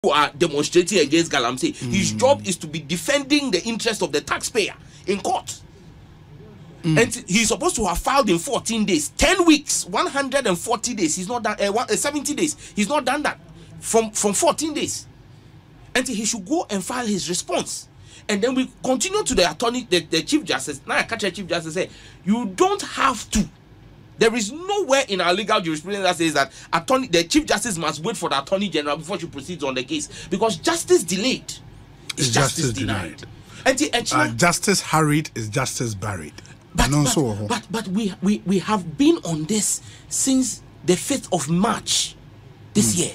who are demonstrating against Galamsey. His job is to be defending the interest of the taxpayer in court. And he's supposed to have filed in 14 days, 10 weeks, 140 days. He's not done 70 days. He's not done that from 14 days. And he should go and file his response. And then we continue to the attorney, the Chief Justice. Now I catch the Chief Justice say, you don't have to. There is nowhere in our legal jurisprudence that says that the Chief Justice must wait for the Attorney General before she proceeds on the case, because justice delayed is justice denied. And justice hurried is justice buried. But we have been on this since the 5th of March this year.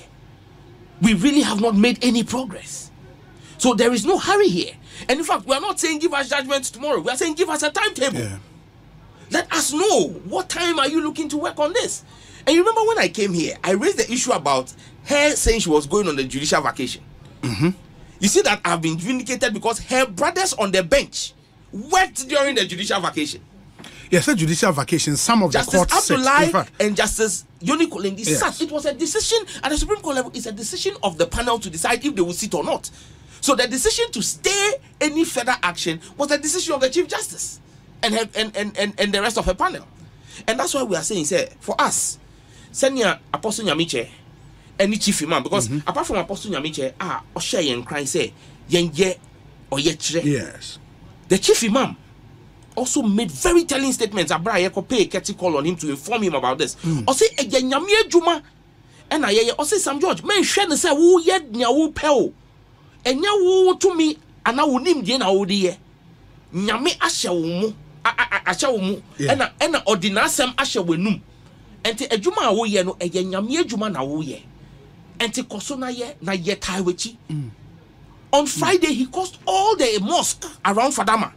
We really have not made any progress. So there is no hurry here. And in fact, we are not saying give us judgment tomorrow. We are saying give us a timetable. Yeah. Let us know what time are you looking to work on this. And you remember when I came here, I raised the issue about her saying she was going on the judicial vacation. You see that I've been vindicated because her brothers on the bench worked during the judicial vacation. Yes, a judicial vacation. Some of Justice the courts Abdullahi and Justice Yoni Kolendi sat. It was a decision at the Supreme Court level. It's a decision of the panel to decide if they will sit or not. So the decision to stay any further action was the decision of the Chief Justice and the rest of her panel. And that's why we are saying, say, for us, Senior Apostle Nyamiche, any chief imam, because apart from Apostle Nyamiche, Osha and crying say, Yenye or Yetre. Yes. The chief imam also made very telling statements. Abra Yeko pay a catchy call on him to inform him about this. Or say, Nyamie Juma, and I say, Sam George, men share the say, who yet nyawu peo, and nyawu to me, and I will name Jena Odie. Nyame Ashawumu, Ashawumu, and ordinasem Ashawunum. And the Ejuma woye no Nyamie Juma na woye. And the Kosona ye na ye Taiwechi. On Friday, he caused all the mosque around Fadama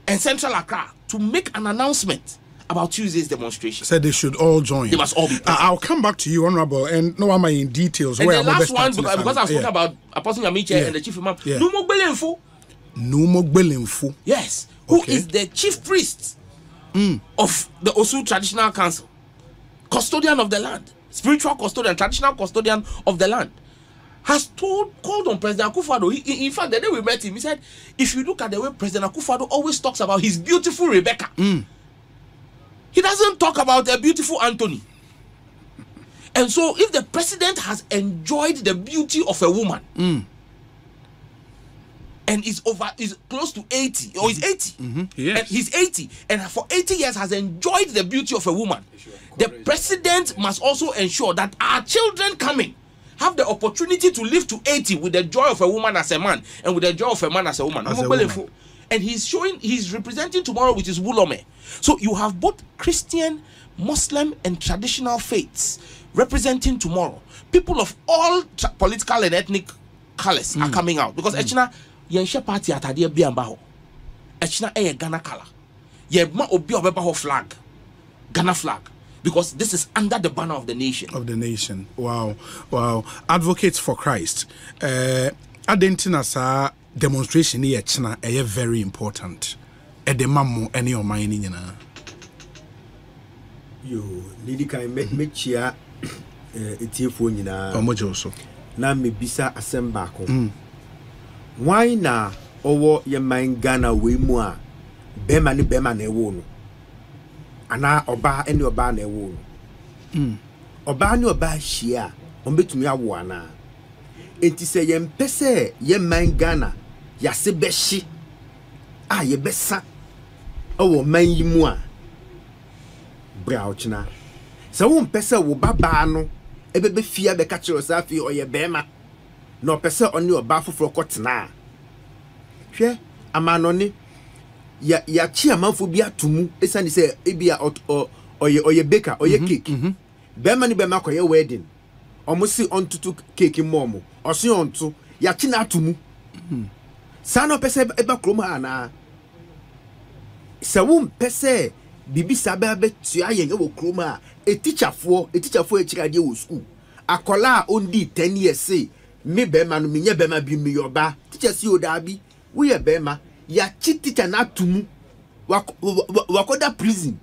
and Central Accra to make an announcement about Tuesday's demonstration. Said they should all join. They must all be present. I'll come back to you, Honorable, and no am I in details. And the last one, because I've spoken about Apostle Nyamiche and the Chief Imam, Numo Gbelemfu. Numo Gbelemfu. Yes. Who is the chief priest of the Osu Traditional Council, custodian of the land, spiritual custodian, traditional custodian of the land, has called on President Akuffo. In fact, the day we met him, he said, if you look at the way President Akuffo always talks about his beautiful Rebecca, he doesn't talk about a beautiful Anthony. And so, if the president has enjoyed the beauty of a woman, and is close to 80, or is 80, yes. And he's 80, and for 80 years has enjoyed the beauty of a woman, the president must also ensure that our children coming have the opportunity to live to 80 with the joy of a woman as a man, and with the joy of a man as a woman. And he's representing tomorrow with his Wulome. So you have both Christian, Muslim, and traditional faiths representing tomorrow. People of all political and ethnic colors are coming out, because Echina Yensha party atade biambaho. Echina Ghana color. Ye ma obi obebaho flag. Ghana flag. Because this is under the banner of the nation. Of the nation. Wow. Wow. Advocates for Christ. Adentina sa demonstration here China very important. Edemamu any of mine in you need to make chia phone in a mojo. Na me bisa Asem bako. Why na owo ye mind Ghana we mua bema ni ewo no. Ana oba eni oba na ewo no. Oba ni oba hia ombetumi awo ana. Enti se ye mpese ye mind Ghana ya se behye a ye besa owo man yi mu a bra ochina. Se wo mpese wo baba no ebebe fia be ka kire osafi oye bema no pese oni oba foforo kotena hwe amanoni ya chi amanfo bi atumu esani se ebia oye baker oye cake bema ni bema koye wedding omosi ontutu cake momo osi ontu ya chi na atumu sana pese eba kroma ana se wo pese bibi sabe be tua ye wo kroma a teacherfo echirade wo school akola ondi 10 years say me bema no menye bema bi me yoba teacher si oda bi we ye bema ya chi teacher na tumu wakoda prison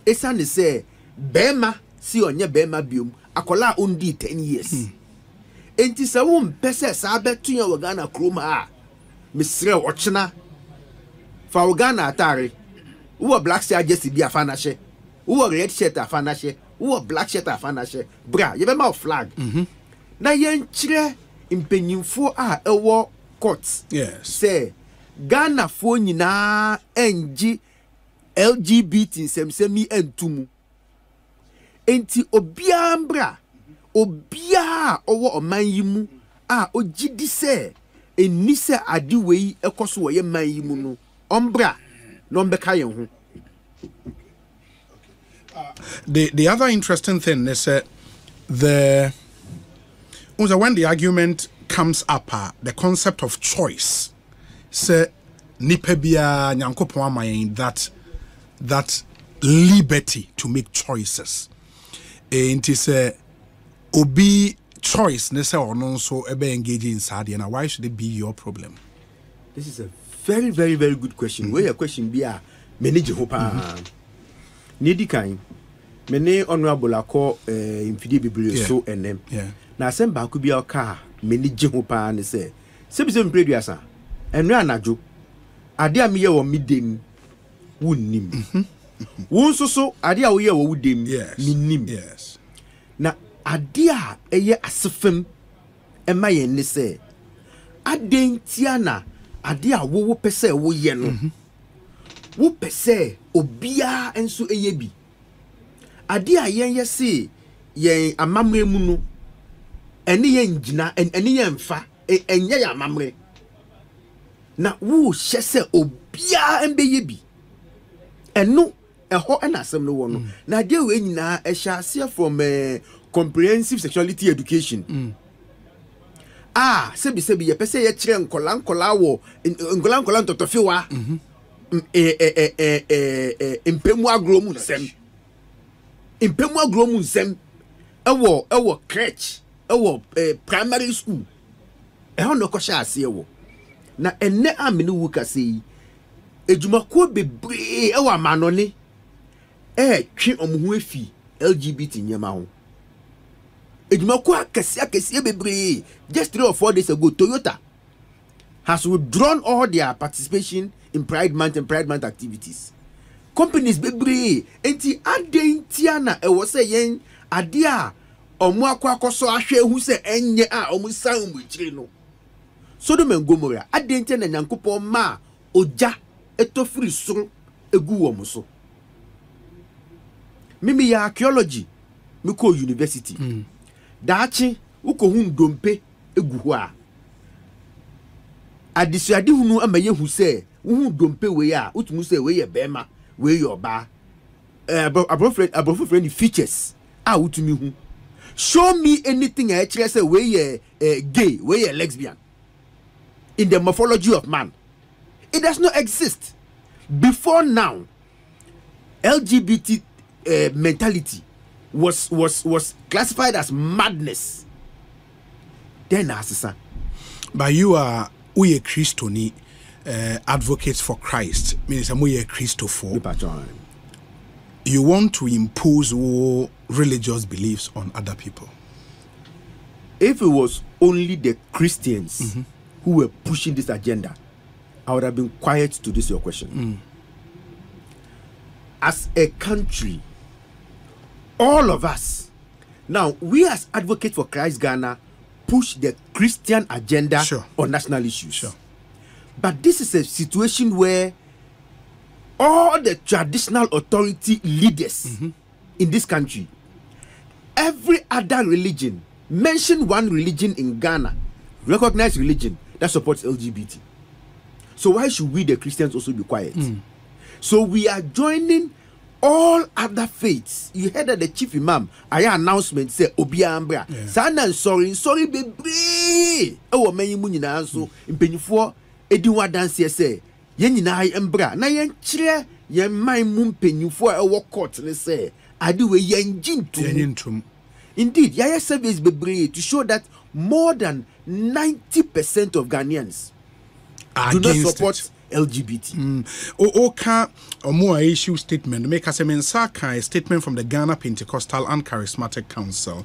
esa ne say bema si onye bema biom akola ondi 10 years enti se wo mpese sa betu ya wo Ghana krom a mesre ochena fa wo Ghana atare wo black shirt jersey bi afa na hye wo red shirt afa na hye wo black shirt afa na hye bra ye be ma flag na yen kire impenyimfo a ewo court say Ghana fo nyina enji LGBT nsɛmsɛmi entumu enti obiambra obia owo ɔman yi mu a ogidi sɛ eni sɛ ade wei ɛkɔso wɔ ye man yi mu no ombra no mbeka yen ho. The other interesting thing is when the argument comes up, the concept of choice, say nipa bia nyankopon amayen that liberty to make choices. And it is obi choice nese or non so ebe engage in Saudi. Now why should it be your problem? This is a very, very, very good question. Where your question be a manage hopa. Nidi kind. Many honorable ako infidi bibli so enem. Na Asem ba ku bia ka manage hopa ne say. Sebise mpredua sa. Enwe anajo. Ade a meye wo midem wunnim. Won so ade a wo ye wo wudem minnim. Yes. Na ade a eye asefem ema ye ne say. Adentia na ade a wo pese wo ye no. Wo pese obia enso eye bi. Ade a yen ye se yen amamre mu no ene yen gina ene yen fa enye ya amamre. Na wo hye se obia embe ye bi. Eno eho na asem no wo no. Na de we nyina ehya ase from comprehensive sexuality education. Sebi ye pese ye kire nkola wo nkola ntotofiwa. Impemu agromu nsem. Impemu agromu nsem. Ewo crèche, ewo primary school. Eho no kwasha ase wo. Na enne amene wu kase yi. Ejumako bebre ewo amanone. Twi omuhu efi LGBT nyema ho. Ejumako akese bebre. Just 3 or 4 days ago, Toyota has withdrawn all their participation in Pride Month and Pride Month activities. Companies bebre enti adentia na e wo se yen ade a omo akwakoso ahwe hu se enye a omo san mu kire no. Sodom and Gomorrah adentia na nyankopon ma oja etofiri soro egu wo so. Mimi ya archaeology miko university. Daachi uko hu ndompe egu ho a. Adisuade hunu amaye hu se hu dompe we a utumu se we ye bema we your ba above friend features a utumi hu. Show me anything I actually say we ye gay, we ye lesbian in the morphology of man. It does not exist. Before now, LGBT mentality was classified as madness. Then asisa. But you are we a Christoni advocates for Christ. Means we a Christopher. You want to impose religious beliefs on other people. If it was only the Christians who were pushing this agenda, I would have been quiet to this your question. As a country, all of us, now we as advocates for Christ Ghana push the Christian agenda on national issues. But this is a situation where all the traditional authority leaders in this country, every other religion, mention one religion in Ghana, recognized religion that supports LGBT. So why should we the Christians also be quiet? So we are joining all other faiths. You heard that the chief imam, aya announcement say Obia Ambra. Sana sorry bebre. Ewo menyi mu nyina nso mpenyifo ediwa dance say yen nyina embra na yen kire yen man mu mpenyifo ewo court ne say ade we yen gintum. Indeed, yaya surveys bebre to show that more than 90% of Ghanaians do not support LGBT. Oka Omua issue statement. Make us a statement from the Ghana Pentecostal and Charismatic Council,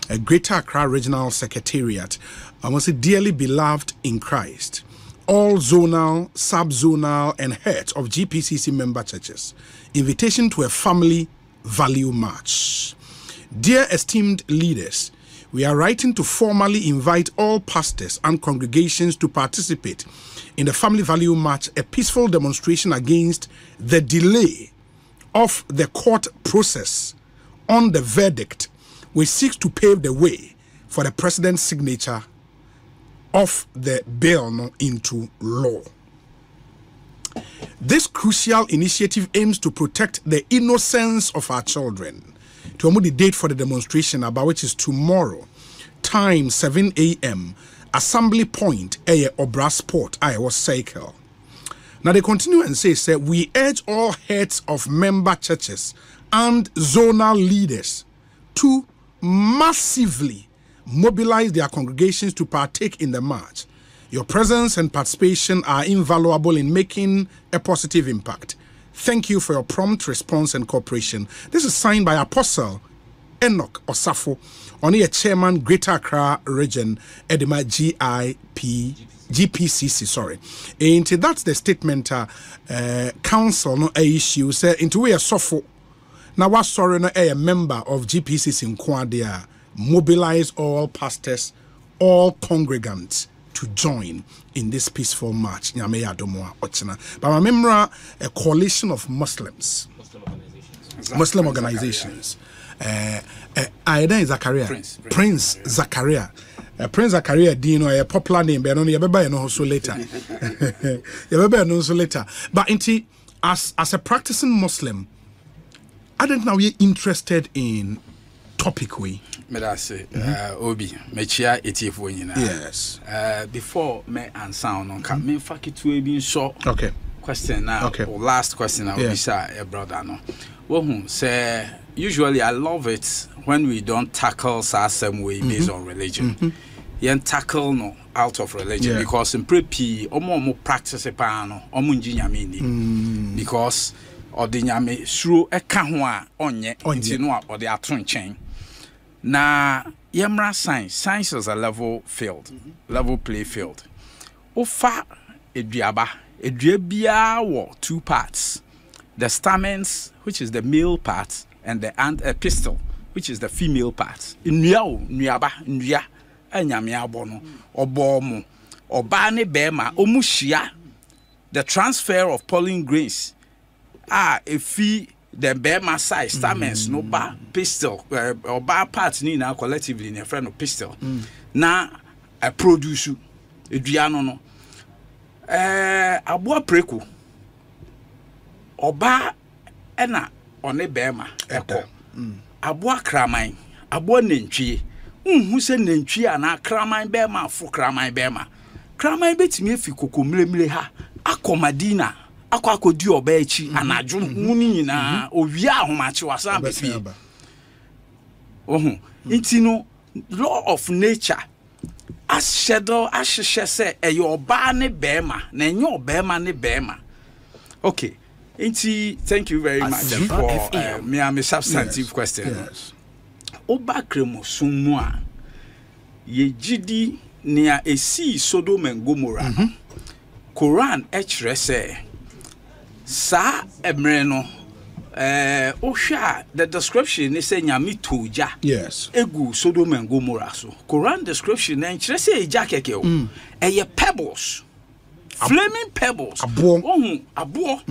a Greater Accra Regional Secretariat. I must say, dearly beloved in Christ, all zonal, sub-zonal, and heads of GPCC member churches. Invitation to a family value march. Dear esteemed leaders, we are writing to formally invite all pastors and congregations to participate in the Family Value March, a peaceful demonstration against the delay of the court process on the verdict, which seeks to pave the way for the president's signature of the bill into law. This crucial initiative aims to protect the innocence of our children. To the date for the demonstration, about which is tomorrow, time 7 a.m. Assembly point, Obra Sport, Iowa Cycle. Now they continue and say, we urge all heads of member churches and zonal leaders to massively mobilize their congregations to partake in the march. Your presence and participation are invaluable in making a positive impact. Thank you for your prompt response and cooperation. This is signed by Apostle Enoch Osafo, only a chairman, Greater Accra Region, Edema GPCC, sorry. And that's the statement, council, no issue, say, into we are Sofo. Now, what sorry, no, a member of GPCC in Kwadia, mobilize all pastors, all congregants to join in this peaceful march. But I remember a coalition of Muslim organizations. Aiden Zachariah, Prince Zachariah. Prince Zachariah Dino, a popular name, but only everybody knows so later. Everybody knows so later. But as a practicing Muslim, I don't know you're interested in topic we. Obi, mechia etifo nyina. Yes. Before me answer on ka me fake to be short. Okay. Question now. Okay. Or last question I will be say brother no. Wo say usually I love it when we don't tackle Asem way based on religion. Yen tackle no out of religion because in prepi omo practice pa no omo nji nyame ni because odi nyame suro eka ho a onye nti no a odi ato nchen. Na yemra science is a level field, level play field. Ofa eduaba bia wo two parts. The stamens, which is the male part, and the pistil, which is the female part. Nuaba, nuya, enyame abono, obomo, obane bema, omushia, the transfer of pollen grains. Efi the bema size, stamens, no ba, pistil, or ba parts ni na collectively in a friend of pistil. Na a produce, eduano no. Abo preku. Oba ena one bema eko abo akraman abo nantwie unhu se nantwie ana akraman bema fo kraman betimi afi kokomlemle ha akomadina akodi oba echi anajo muni nyina owia ahomache wasa befi nti no law of nature as shadow asheshe se eyo oba ne bema na enye obema ne bema. Okay. Thank you very much for me substantive question. Yes. Oba kremosumu a ye gidi nia esi Sodom and Gomorrah. Quran echre say sa emre no ohwa the description is say nyame toja. Yes. Egu Sodom and Gomorrah so. Quran description na echre say eja keke o. Eye pebbles. Flaming pebbles. Abo.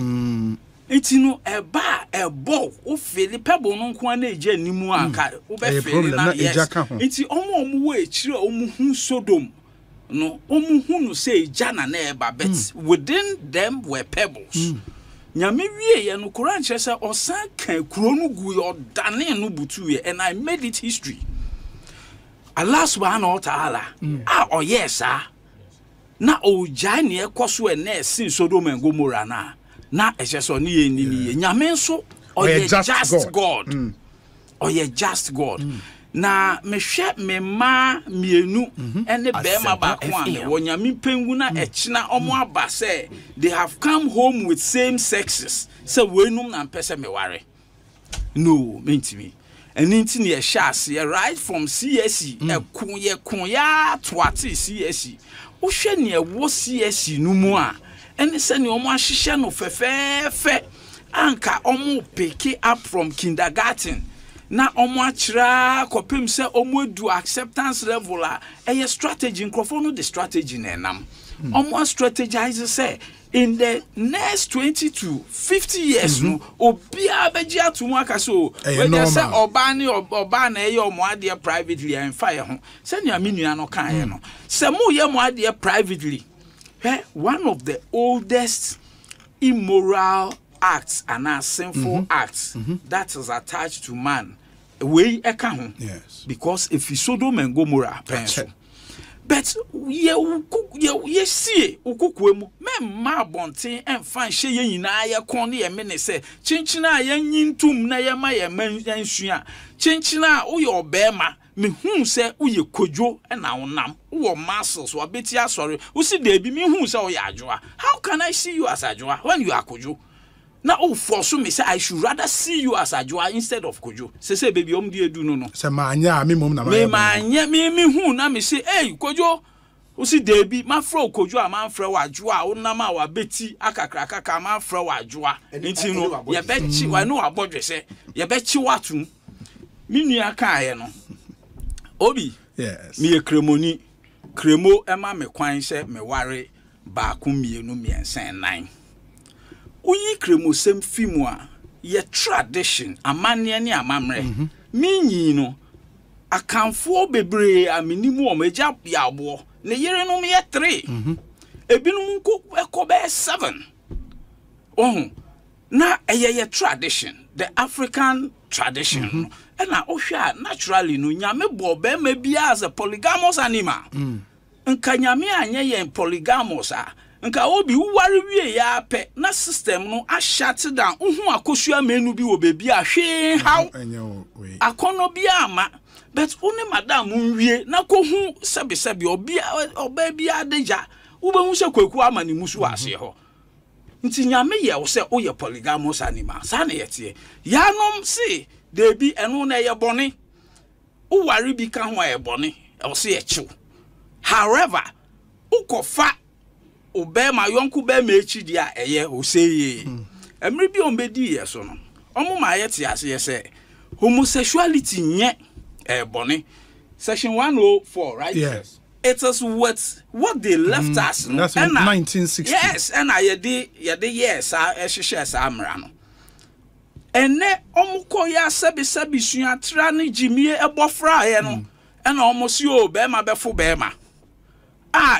Iti no ebo o feel pebble no nko na eje nimu aka o be feel na yes. Iti omo we chire omo hu Sodom no omo hu no say eja na eba but within them were pebbles. Nyame wie ye no Quran chese say osan kan kuro no gu ye odane no butu ye and I made it history. Allah subhanahu wa ta'ala yes na oja ne ekoso ene sin Sodom and Gomorrah na echeso ni ye ni nyame nso oye just God. Oye just God. na mehwe me ma mienu ene bema ba ko ame wonyame pengu na echina omo aba say they have come home with same sexes say wenum na mpese me ware no mentimi eni nti ne ehye right from CSE ekun ya toate CSE wo hwe ne ewo CSE no mu a ene se ne omo ahihye no fefefe anka omo pick up from kindergarten na omo achira kopem se omo edu acceptance level a eye strategy nkrofo no the strategy na enam omo strategize say in the next 20 to 50 years no obi abeji atumu aka so we say oba na eye omo ade privately and fire ho se ne aminu no kan ye no se mo ye mo ade privately one of the oldest immoral acts and sinful acts that is attached to man we eka ho because if you Sodom and Gomorrah pencil but ye see ukukwemu me ma bonten emfa hye ye nyina ye kon ne ye me ne se chinchina ye nyintum na ye ma ye mansua chinchina wo ye obema me hu se wo ye kodwo na wonam wo muscles wo beti asori wo si da bi me hu se wo ye adwoa. How can I see you as adwoa when you are kodwo? Now, oh, for so me say I should rather see you as Adwoa instead of Kojo. Say baby, di edu no. Say manya me mom na me hu na me say hey Kojo. O si debi ma fro Kojo a man fro Adwoa o na ma wa beti akakra kaka man fro Adwoa. Nti no ye bechi wa no abodwe say ye bechi watum. Me nua kan ye no. Obi. Yes. Me kremoni. Kremo e ma me kwan say me ware ba ku mienu miensen nan. Uyi kremosem fimu a ye tradition amane ne amamre minyi no akanfo bebre amenimu o meja biabo ne yerenom ye 3 ebinum ekobe 7 na ye tradition the African tradition and na ohwa naturally no nyame bo be ma bia as a polygamous animal nka nyame anye ye polygamous a nka obi wuware wie ya pe na system no a shut down uhu akosua menu bi wo bebi a hwe how akono bi ama but one madam nwie na ko hu sebe oba bi adeja wo be hu se kwaku ama ni musu ase ho nti nyame ye wo se o ye polygamous animal sa na yete yanom se debi eno na ye bone uware bi ka ho ye bone e wo se ye chiw however ukofa obema yonku be ma echi dia eye oseye emre bi ombedi ye so no omo ma ye te ase ye se homosexuality nye bone section 104 right? Yes. It is what they left us no. That's in 1960. Yes, and I ye yes ehhehhe sa amra no ene omuko ya sebi sua tra ne jimie ebofra ye no ena omosi o be ma befo be ma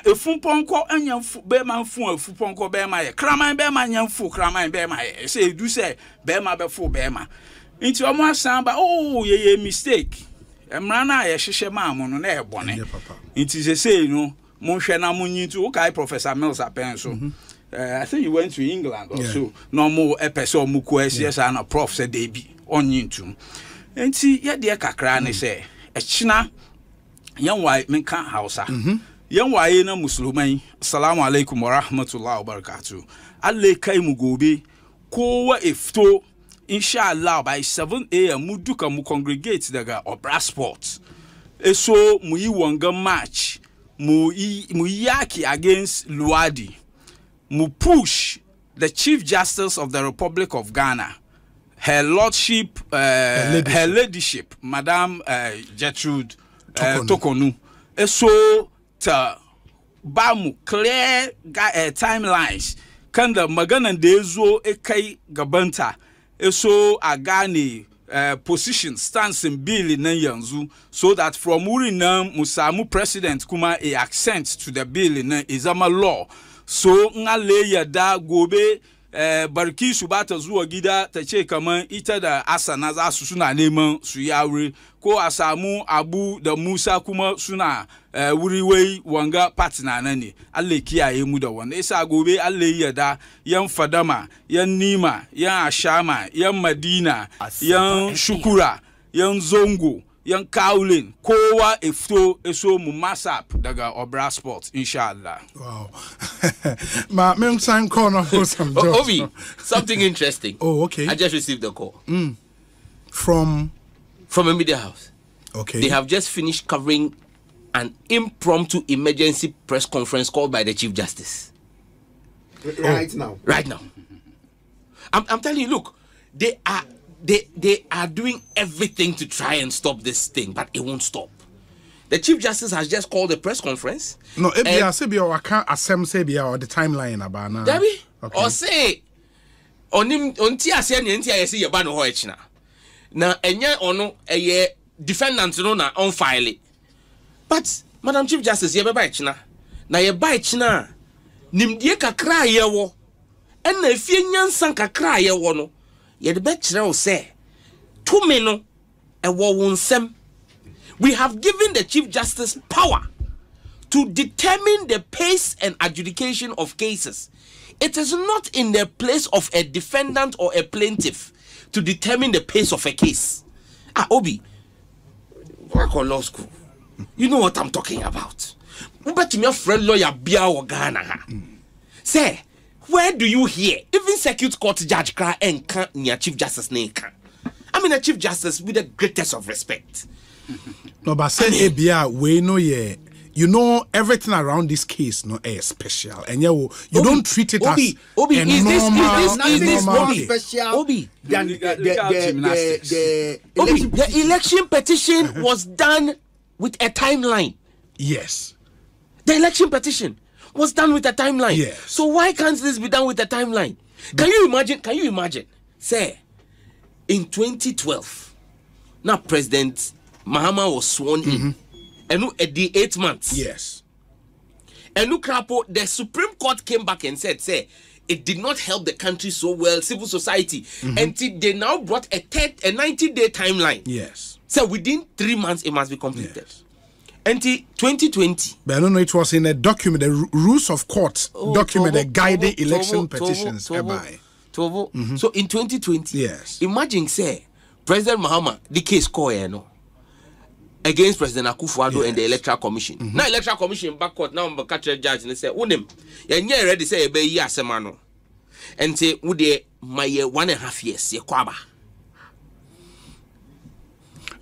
efunponko anyamfu be ma mfu efunponko be ma ye kraman be ma nyamfu kraman be ma ye say do say be ma befo be ma nti omo asan ba ye mistake emra na ye hwehwe ma amu no na e bone nti say no mo hwe na mo nyintu o kai Professor Mills apenso I think you went to England also no mo epese omo ko asies na prof say dey bi onyintu nti ye de kakra ne say echina yan wai menka Hausa yan waye na musulmai assalamu alaikum wa rahmatullahi wa barakatuh alle kai mu gobe kowa ifto inshallah by 7 am mu duka mu congregate daga Obra Sports eso mu yi wanga match mu yaki against Luadi mu push the Chief Justice of the Republic of Ghana her lordship her ladyship Madam Gertrude Tokonu eso ta bamu clear timelines kanda magana da yazo kai gabanta eso a gane position stance in bill nan yanzu so that from wurin nan musamu president kuma a accent to the bill nan izama law so ngale ya da gobe barki su bata zuwa gida ta ce kaman ita da Asana za su suna neman su yaure ko a samu Abu da Musa kuma suna wuriwai wanga partner na ne Allah kiyaye mu da wanda yasa gobe Allah ya da yan Fadama yan Nima yan Ashama yan Madina yan Shukura yan Zongo Young Kaulin, Kowa Efto Eso Mumasap Daga Obra Sports, inshallah. Wow. Ma men sign corner for some Obi, something interesting. Oh, okay. I just received a call. From a media house. Okay. They have just finished covering an impromptu emergency press conference called by the Chief Justice. Right now. Right now. I'm telling you, look, they are doing everything to try and stop this thing, but it won't stop. The Chief Justice has just called a press conference. No, Ebia Sebia or Asem Sebia or the timeline about now. Debbie? Okay. Or say on him on Tia Sen and Tia see a ban hoechna. Now enya ono a defendant no na on file. But Madam Chief Justice, ye by china. Na ye by china. Nimdie kakra ye wo. And na fie nyansan kakra ye wo no. Ye the bet china say 2 men e wo wonsem. We have given the Chief Justice power to determine the pace and adjudication of cases. It is not in the place of a defendant or a plaintiff to determine the pace of a case. Obi, work on law school. You know what I'm talking about. But your friend lawyer Bia or Ghana. Say, where do you hear? Even circuit court judge cry and can't near Chief Justice name. I mean a Chief Justice with the greatest of respect. No, but say Ebia, we know ye. You know everything around this case, no, is special, and you don't treat it as Obi, a is this normal Obi, special Obi, than the Obi, the election petition was done with a timeline. Yes. The election petition was done with a timeline. Yes. So why can't this be done with a timeline? Can you imagine? Say, in 2012, now President Mahama was sworn in. And at the 8 months. Yes. And the Supreme Court came back and said, say, it did not help the country so well, civil society. Until they now brought a 90-day timeline. Yes. So within 3 months, it must be completed. Yes. Until 2020. But I don't know, it was in a document, the rules of court document, the guiding election petitions. So in 2020, yes. Imagine, say, President Mahama, the case called, against President Akuffo Addo and the Electoral Commission. Now Electoral Commission back court now I'm catch judge and say, "Unim, you ready say be year semano." And say, "Would they my 1.5 years ye kwaba."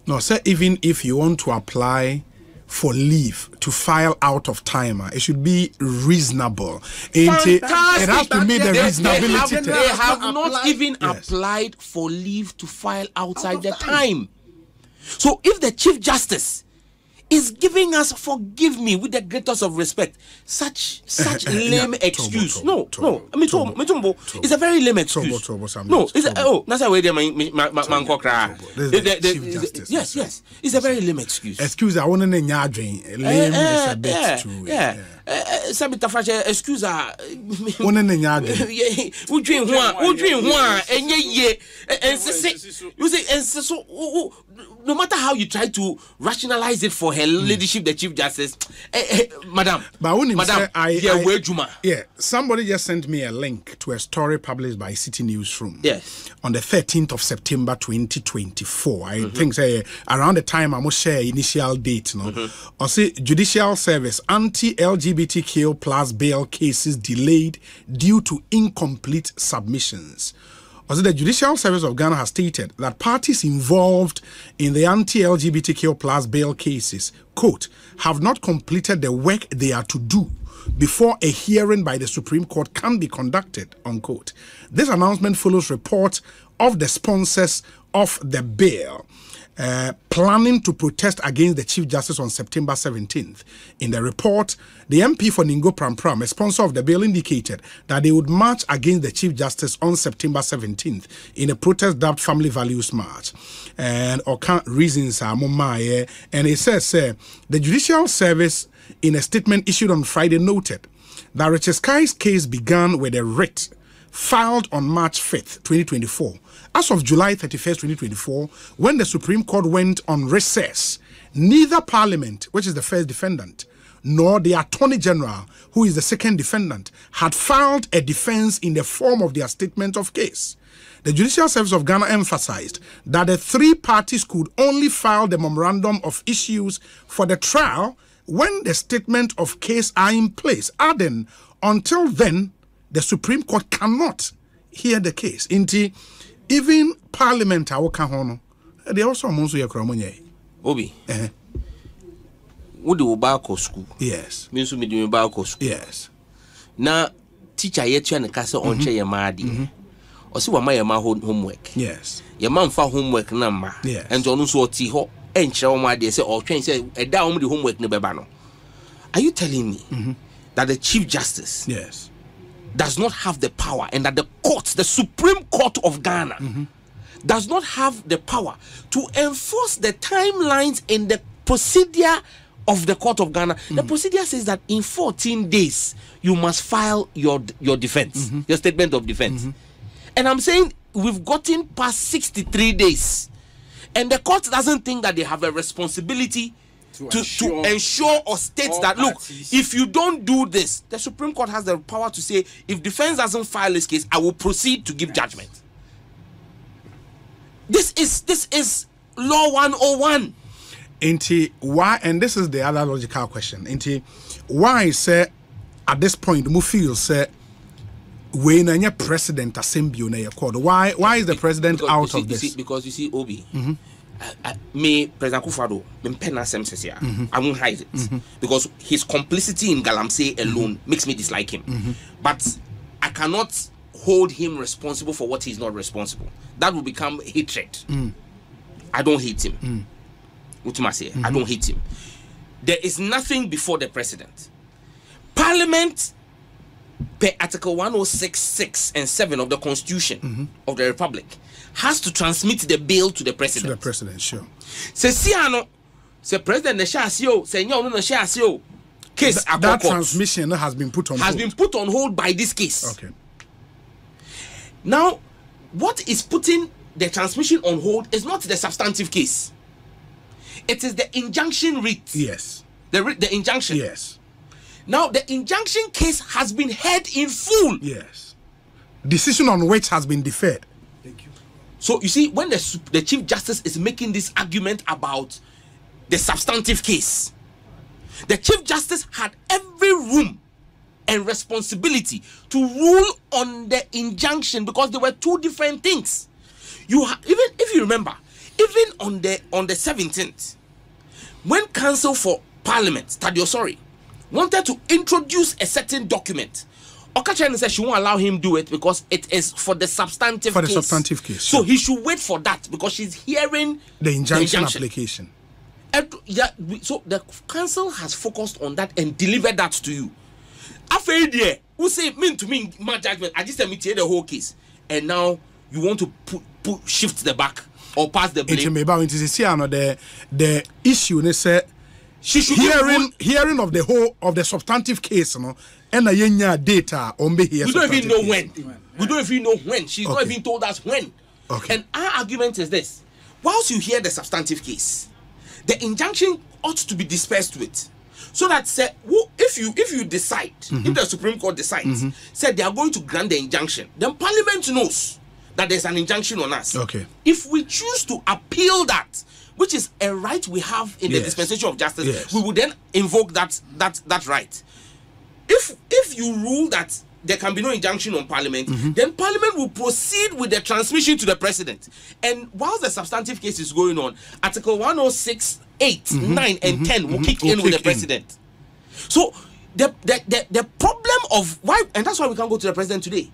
No, sir, even if you want to apply for leave to file out of time, it should be reasonable. It has to meet the reasonability. They have not even applied for leave to file outside the time. So if the Chief Justice is giving us, forgive me, with the greatest of respect, such lame excuse. No. I mean, it's a very lame excuse. No, that's a way they man kokra. Yes, it's a very lame excuse. Excuse, I want to lame is a bit too. Yeah. Sabita fashe excuse one in the you say so no matter how you try to rationalize it for her ladyship, the Chief Justice, madam, somebody just sent me a link to a story published by City Newsroom. Yes, on the 13th of September 2024. I think around the time I must share initial date. Or say Judicial Service anti-LGBTQ plus bail cases delayed due to incomplete submissions. Also, the Judicial Service of Ghana has stated that parties involved in the anti-LGBTQ plus bail cases, quote, have not completed the work they are to do before a hearing by the Supreme Court can be conducted, unquote. This announcement follows reports of the sponsors of the bail planning to protest against the Chief Justice on September 17th. In the report, the MP for Ningo Prampram, a sponsor of the bill, indicated that they would march against the Chief Justice on September 17th in a protest dubbed Family Values March. And reasons are and it says, the Judicial Service, in a statement issued on Friday, noted that Richard Sky's case began with a writ filed on March 5th, 2024. As of July 31st, 2024, when the Supreme Court went on recess, neither Parliament, which is the first defendant, nor the Attorney General, who is the second defendant, had filed a defense in the form of their statement of case. The Judicial Service of Ghana emphasized that the three parties could only file the memorandum of issues for the trial when the statement of case are in place. Adding, until then, the Supreme Court cannot hear the case. Even Parliament, they also Obi. Would you back school? Yes. Means to me back school. Yes. Now, teacher yet you and the castle on chair madi. Or see what my homework. Yes. Your man for homework number. Yes. And John so tiho and show my dear say or train say a down the homework nebano. Are you telling me that the Chief Justice yes does not have the power, and that the court, the Supreme Court of Ghana, does not have the power to enforce the timelines in the procedure of the Court of Ghana? The procedure says that in 14 days you must file your defense, your statement of defense. And I'm saying we've gotten past 63 days, and the court doesn't think that they have a responsibility to ensure or state that, look, if you don't do this, the Supreme Court has the power to say, if defense doesn't file this case, I will proceed to give judgment. This is law 101. Why? And this is the other logical question. Why say at this point we feel say when a president assembly na called? Why is the president out of this? Because you see, Obi. Me, President Akuffo, Asem says here, I won't hide it because his complicity in Galamsey alone makes me dislike him. But I cannot hold him responsible for what he's not responsible. That will become hatred. I don't hate him. I don't hate him. There is nothing before the president. Parliament, per Article 106(6) and 7 of the Constitution of the Republic, has to transmit the bill to the president. To the president, sure. Se siano, se president ne shasio, se nyo no shasio. Case that transmission has been put on hold. Been put on hold by this case. Okay. Now, what is putting the transmission on hold is not the substantive case. It is the injunction writ. Yes. The injunction. Yes. Now, the injunction case has been heard in full. Yes. Decision on which has been deferred. Thank you. So, you see, when the Chief Justice is making this argument about the substantive case, the Chief Justice had every room and responsibility to rule on the injunction, because there were two different things. Even if you remember, even on the 17th, when Counsel for Parliament, Tadio Sorry, wanted to introduce a certain document, Okachane said she won't allow him do it because it is for the substantive case. Substantive case. So he should wait for that because she's hearing the injunction application. So the council has focused on that and delivered that to you. After there, who say mean to me my judgment? I just admit the whole case, and now you want to shift the back or pass the blame. The issue they say she should hearing of the whole of the substantive case, and a data on be here. We don't even know when. We don't even know when. She's not even told us when. Okay. And our argument is this: whilst you hear the substantive case, the injunction ought to be dispensed with, so that if you decide, if the Supreme Court decides, said they are going to grant the injunction, then Parliament knows that there's an injunction on us. Okay. If we choose to appeal that, which is a right we have in the dispensation of justice, we will then invoke that right. If you rule that there can be no injunction on Parliament, then Parliament will proceed with the transmission to the President. And whilst the substantive case is going on, Article 106, 8, 9, and 10 will kick in with the President. So the problem of why, and that's why we can't go to the President today.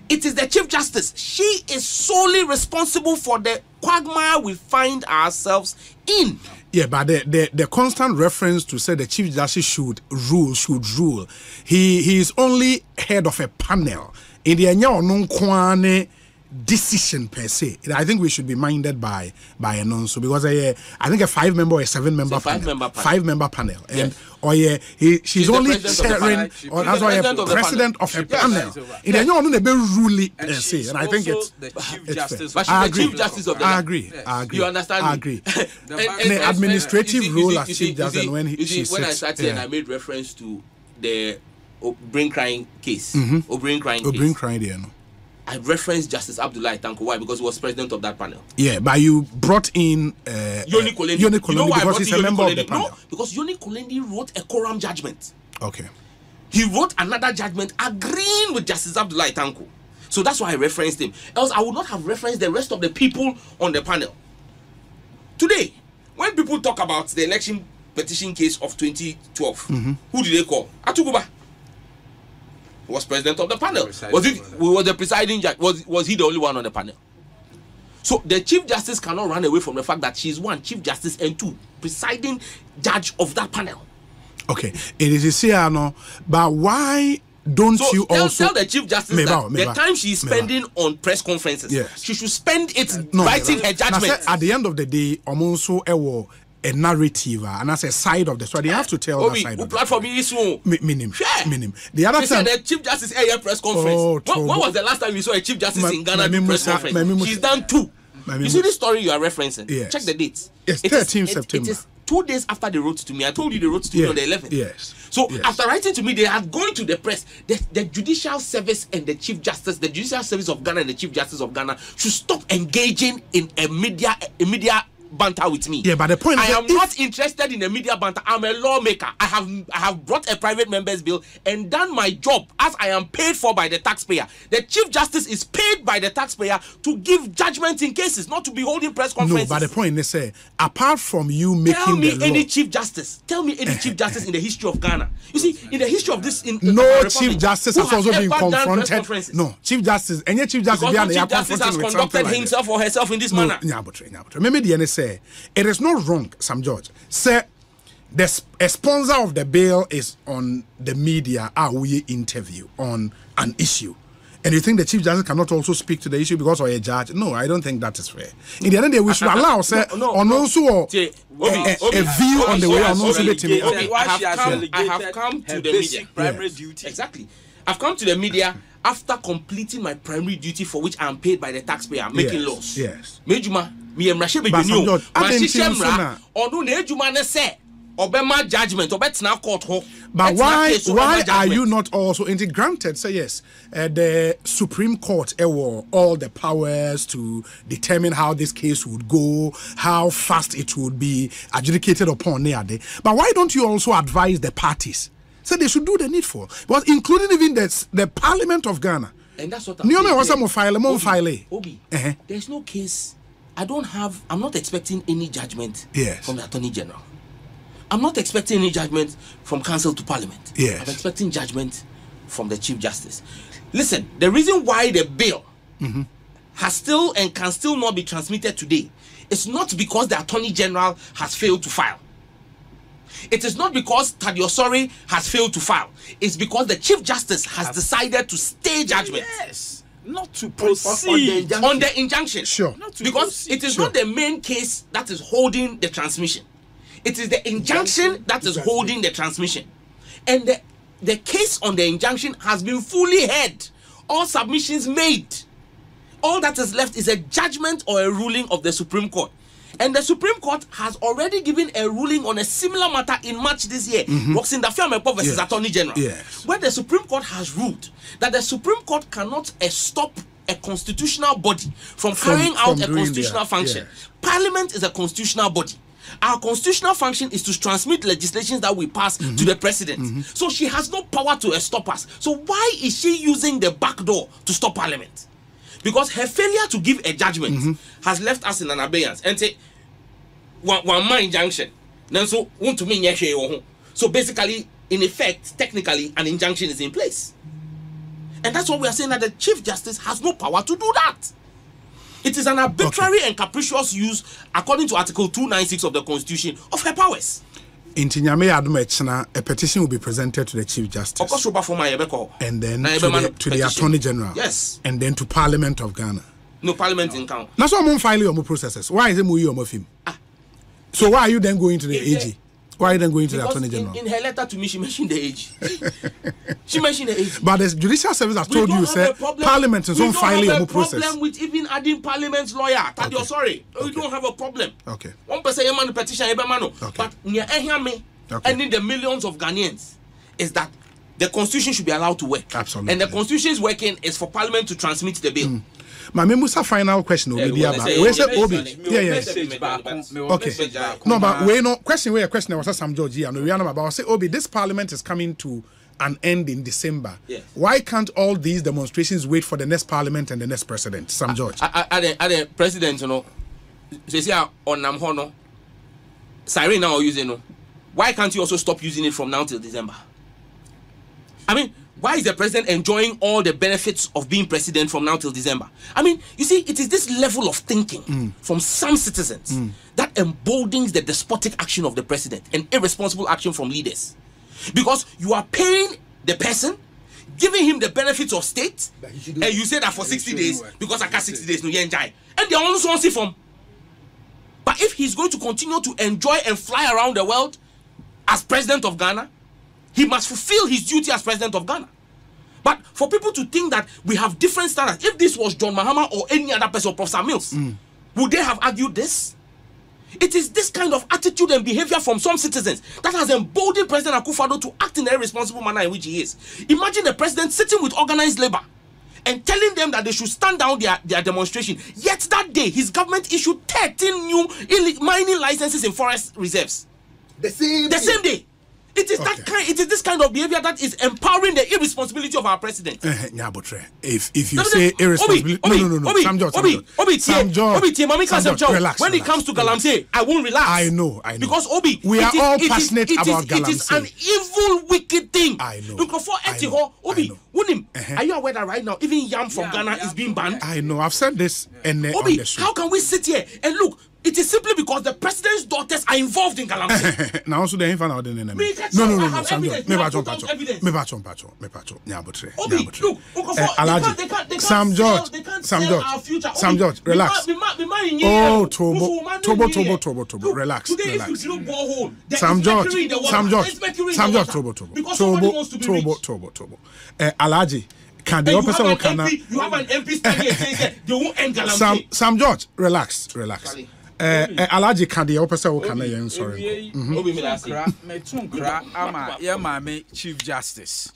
It is the Chief Justice. She is solely responsible for the quagmire we find ourselves in. Yeah, but the constant reference to say the Chief Justice should rule. He is only head of a panel. In the decision per se. I think we should be minded by a non-so because I think a 5-member or a 7-member panel. 5-member panel. And she's only chairing or as a president of a panel. It is not be ruling per se. And I think it's the chief justice. But she's the chief justice of the I agree. You understand? I agree. The administrative role as chief justice when I started and I made reference to the O'Brien crying case. O'Brien crying case. I referenced Justice Abdullahi Tanko. Why? Because he was president of that panel. Yeah, but you brought in Yoni Kolendi. You know why because he's a member of the panel. No, because Yoni Kolendi wrote a quorum judgment. Okay. He wrote another judgment agreeing with Justice Abdullahi Tanko. So that's why I referenced him. Else I would not have referenced the rest of the people on the panel. Today, when people talk about the election petition case of 2012, who did they call? Atuguba was president of the panel. Was the presiding judge? Was he the only one on the panel? So the chief justice cannot run away from the fact that she's one chief justice and two presiding judge of that panel. Okay, it is here no, but why don't you also tell the chief justice that the time she's spending on press conferences, she should spend it writing her judgment. At the end of the day, also a narrative and as a side of the story. You have to tell the side of the platform story. Minim. The other time, the chief justice press conference. When was the last time you saw a chief justice in Ghana do press conference? She's done 2. You see this story you are referencing? Yes. Check the dates. Yes, 13 September. It is 2 days after they wrote to me. I told you they wrote to me on the 11th. Yes. So after writing to me, they had gone to the press. The judicial service and the chief justice, the judicial service of Ghana and the chief justice of Ghana should stop engaging in a media banter with me. Yeah, but the point I am not interested in a media banter. I'm a lawmaker. I have brought a private member's bill and done my job as I am paid for by the taxpayer. The chief justice is paid by the taxpayer to give judgment in cases, not to be holding press conferences. No, but the point is, apart from you making tell me the any law, chief justice. Tell me any chief justice in the history of Ghana. You see, in the history of this, no chief justice has also been confronted. No, chief justice, any chief justice, chief justice has conducted himself or herself in this manner. Maybe the NSA. It is not wrong, Sam George. Say, a sponsor of the bill is on the media, we interview on an issue. And you think the chief justice cannot also speak to the issue because of a judge? No, I don't think that is fair. In the end of the day, we should allow, also a view on the way on also I have come to the media. Primary duty. Exactly. I've come to the media after completing my primary duty for which I am paid by the taxpayer, making laws. Yes. Judgment but why are you not also granted? Say yes, the Supreme Court all the powers to determine how this case would go, how fast it would be adjudicated upon. But why don't you also advise the parties? So they should do the needful, but including even the Parliament of Ghana. And that's what I'm saying. Obi, there's no case. I'm not expecting any judgment from the Attorney General. I'm not expecting any judgment from Council to Parliament. Yes. I'm expecting judgment from the Chief Justice. Listen, the reason why the bill has still and can still not be transmitted today is not because the Attorney General has failed to file. It is not because Tadiosori has failed to file. It's because the Chief Justice has decided to stay judgment. Yes. Not to proceed on the injunction. Sure. Because it is not the main case that is holding the transmission. It is the injunction that is holding the transmission. And the case on the injunction has been fully heard. All submissions made. All that is left is a judgment or a ruling of the Supreme Court. And the Supreme Court has already given a ruling on a similar matter in March this year, Roxin Dafiamepo versus Attorney General, where the Supreme Court has ruled that the Supreme Court cannot stop a constitutional body from carrying out a constitutional function. Parliament is a constitutional body. Our constitutional function is to transmit legislation that we pass to the president. So she has no power to stop us. So why is she using the back door to stop Parliament? Because her failure to give a judgment has left us in an abeyance. And say, one injunction. So basically, in effect, technically, an injunction is in place. And that's what we are saying, that the Chief Justice has no power to do that. It is an arbitrary and capricious use, according to Article 296 of the Constitution, of her powers. In Tinyame Adumechna, a petition will be presented to the Chief Justice. And then to the Attorney General. Yes. And then to Parliament of Ghana. No, Parliament in count. That's why I'm filing your processes. Why is it Muyi or Mofim? So why are you then going to the AG? Why are you then going to the Attorney General? In her letter to me, she mentioned the age. She mentioned the age. But the Judicial Service has told you, sir, Parliament is on filing your process. We don't have a problem with even adding Parliament's lawyer. That you're sorry. We don't have a problem. Okay. One person, a petition, but near and in the millions of Ghanaians is that the Constitution should be allowed to work. Absolutely. And the Constitution is working is for Parliament to transmit the bill. My Memusa final question will be about where's the Obi? Okay. No, but we no question where a question was Sam George and we are about say Obi, this Parliament is coming to an end in December. Yes. Why can't all these demonstrations wait for the next Parliament and the next President? Sam George. The President, you know, say on Namhono, siren now using no. Why can't you also stop using it from now till December? I mean, why is the president enjoying all the benefits of being president from now till December? I mean, you see, it is this level of thinking from some citizens that emboldens the despotic action of the president and irresponsible action from leaders. Because you are paying the person, giving him the benefits of state, and you say that for 60 days, because I got 60 days, no, you enjoy. And they are also on from. But if he's going to continue to enjoy and fly around the world as president of Ghana, he must fulfill his duty as president of Ghana. But for people to think that we have different standards, if this was John Mahama or any other person, or Professor Mills, would they have argued this? It is this kind of attitude and behavior from some citizens that has emboldened President Akuffo to act in a irresponsible manner in which he is. Imagine the president sitting with organized labor and telling them that they should stand down their demonstration. Yet that day, his government issued 13 new mining licenses in forest reserves. The same day. It is that kind. It is this kind of behavior that is empowering the irresponsibility of our president. If you say irresponsibility, no. Sam George, relax. When it comes to Galamsey, I won't relax. I know. Because Obi, we are all passionate about Galamsey. It is an evil, wicked thing. I know. Obi, are you aware that right now even yam from Ghana is being banned? I know. I've said this and Obi, how can we sit here and look? It is simply because the president's daughters are involved in Galamsey. Now also they ain't found out the name. No. Sam George. Sam George, relax. Oh, Tobo, relax. Sam George, Tobo. Alaji, can the officer or can you have an MP standing and saying that they won't end Galamsey? Sam George, relax. Alaji can the opposite or can I sorry. Metunkra ama ye mame Chief Justice.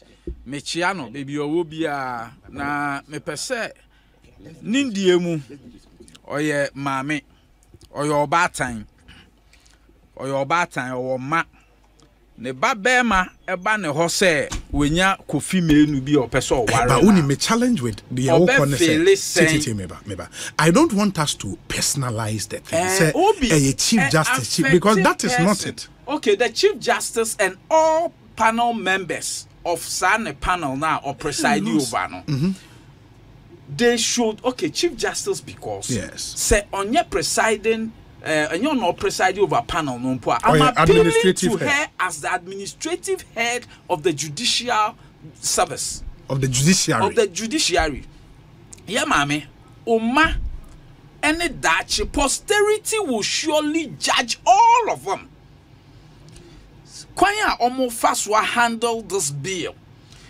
Mechiano baby obia na mepese nindiemu oye mame oye obatan owo ma ne babema eba ne ho se wenya kofi menu bi opese o ware. But only me challenge with the I don't want us to personalize the thing. Say Chief Justice because that is not it. Okay, the Chief Justice and all panel members of Sane panel now or presiding over no. They should Chief Justice because say on your presiding and you're not presiding over panel no po. I'm appealing to her as the administrative head of the judicial service. Of the judiciary. Yeah, mame. Oma any that posterity will surely judge all of them. Kwanya Omofaswa handled this bill.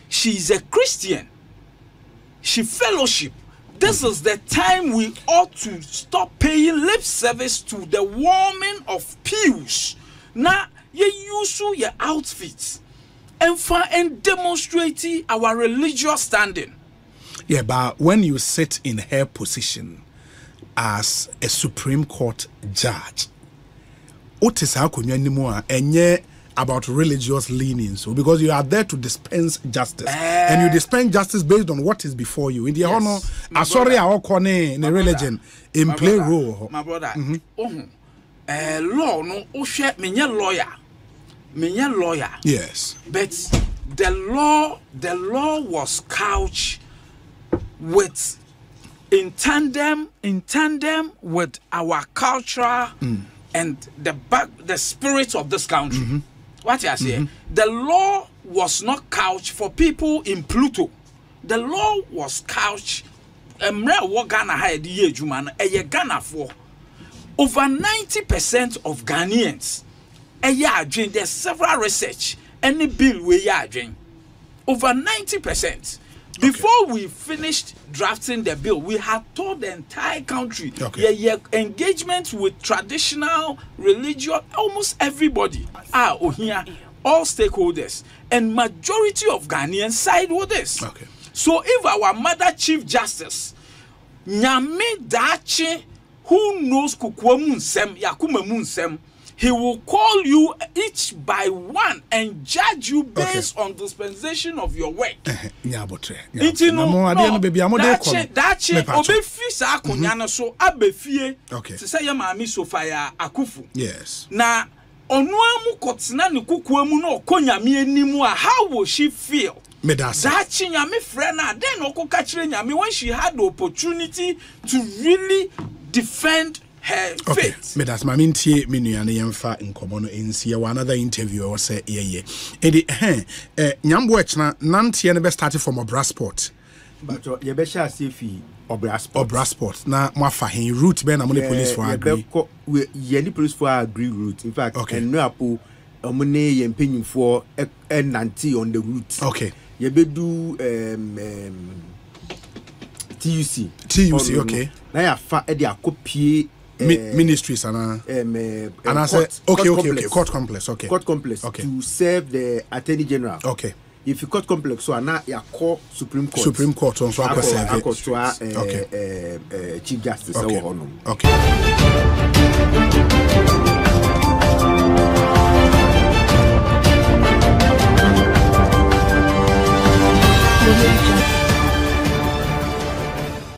She's a Christian. She fellowship. This is the time we ought to stop paying lip service to the warming of pews. Now, you use your outfits and demonstrate our religious standing. Yeah, but when you sit in her position as a Supreme Court judge, what is anymore and about religious leanings, so because you are there to dispense justice and you dispense justice based on what is before you in the honor sorry our corner in the religion in play role my brother law no me lawyer yes but the law was couched with in tandem with our culture and the spirit of this country. What I say, the law was not couched for people in Pluto. The law was couched emre wo Ghana ha de ye adwuma no eye Ghana for over 90% of Ghanaians adwen. There's several research any bill we adwen over 90%. Before we finished drafting the bill, we had told the entire country, engagement with traditional, religious, almost everybody, here, all stakeholders, and majority of Ghanaians side with this. Okay. So if our Mother Chief Justice, Nyame Dachi, who knows Kukwamunsem, Yakumamunsem, he will call you each by one and judge you based on dispensation of your work. That's Obefi sa akonyana so abefie. To say your mami Sofia Akuffo. Yes. Na onu amu kotena ne kukuamu na okonyame animu a how will she feel? That nyame friend then okoka kire nyame when she had the opportunity to really defend her faith. Medas mamintie menuane yemfa nkomo no ensie wa another interview or say ye edi nyambo echna nantie ne be start from Obra Sport but ye be sha safi Obra Sport na mwafa hen route be na mo police for agree ye ni police for agree route in fact enu apo omune ye mpanyimfo nanti on the route. Okay. Ye be do TUC okay. Na ya fa e de akopie ministries and I said court complex okay to serve the Attorney General. Okay. If you court complex so na ya call Supreme Court on so Chief Justice okay. Okay.